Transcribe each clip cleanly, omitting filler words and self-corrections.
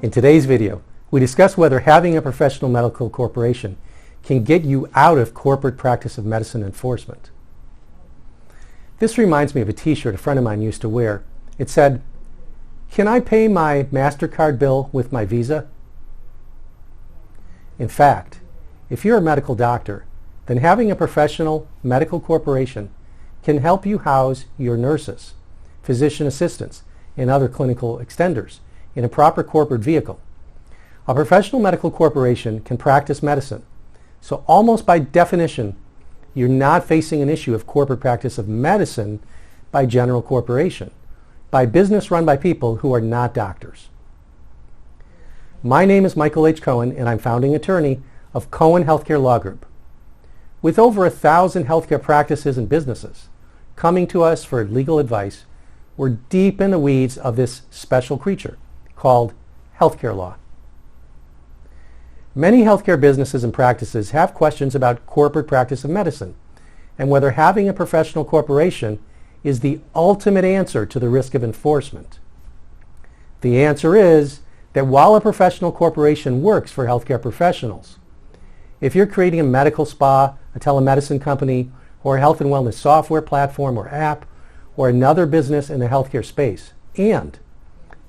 In today's video, we discuss whether having a professional medical corporation can get you out of corporate practice of medicine enforcement. This reminds me of a t-shirt a friend of mine used to wear. It said, "Can I pay my MasterCard bill with my Visa?" In fact, if you're a medical doctor, then having a professional medical corporation can help you house your nurses, physician assistants, and other clinical extenders in a proper corporate vehicle. A professional medical corporation can practice medicine, so almost by definition, you're not facing an issue of corporate practice of medicine by general corporation, by business run by people who are not doctors. My name is Michael H. Cohen, and I'm founding attorney of Cohen Healthcare Law Group. With over 1,000 healthcare practices and businesses coming to us for legal advice, we're deep in the weeds of this special creature called healthcare law. Many healthcare businesses and practices have questions about corporate practice of medicine and whether having a professional corporation is the ultimate answer to the risk of enforcement. The answer is that while a professional corporation works for healthcare professionals, if you're creating a medical spa, a telemedicine company, or a health and wellness software platform or app, or another business in the healthcare space, and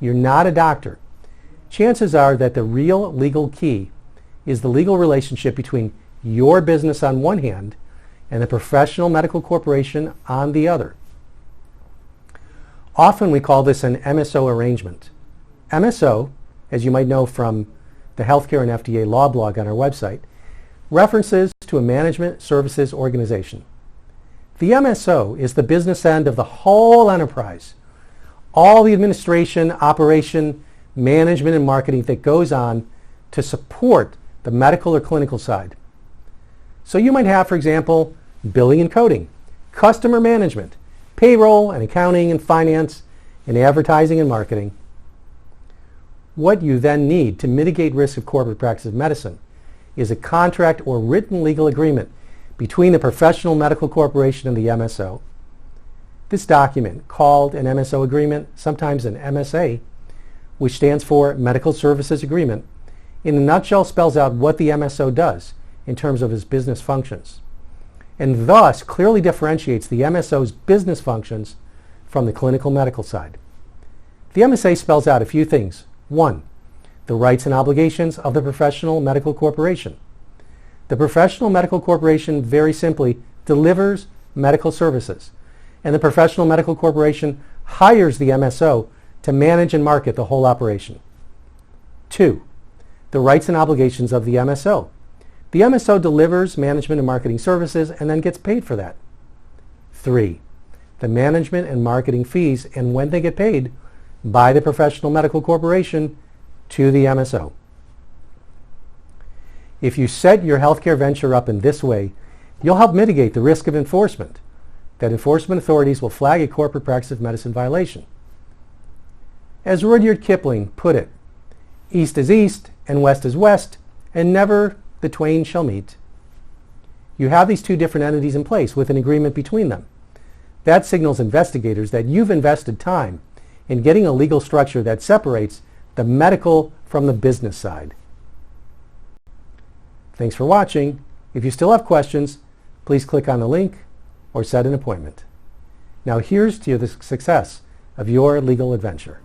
you're not a doctor, chances are that the real legal key is the legal relationship between your business on one hand and the professional medical corporation on the other. Often we call this an MSO arrangement. MSO, as you might know from the Healthcare and FDA Law blog on our website, references to a management services organization. The MSO is the business end of the whole enterprise, all the administration, operation, management, and marketing that goes on to support the medical or clinical side. So you might have, for example, billing and coding, customer management, payroll and accounting and finance, and advertising and marketing. What you then need to mitigate risk of corporate practice of medicine is a contract or written legal agreement between the professional medical corporation and the MSO. This document, called an MSO agreement, sometimes an MSA, which stands for Medical Services Agreement, in a nutshell spells out what the MSO does in terms of its business functions, and thus clearly differentiates the MSO's business functions from the clinical medical side. The MSA spells out a few things. 1, the rights and obligations of the professional medical corporation. The professional medical corporation, very simply, delivers medical services, and the professional medical corporation hires the MSO to manage and market the whole operation. 2, the rights and obligations of the MSO. The MSO delivers management and marketing services and then gets paid for that. 3, the management and marketing fees and when they get paid by the professional medical corporation to the MSO. If you set your healthcare venture up in this way, you'll help mitigate the risk of enforcement, that enforcement authorities will flag a corporate practice of medicine violation. As Rudyard Kipling put it, "East is east and west is west, and never the twain shall meet." You have these two different entities in place with an agreement between them. That signals investigators that you've invested time in getting a legal structure that separates the medical from the business side. Thanks for watching. If you still have questions, please click on the link or set an appointment. Now here's to the success of your legal adventure.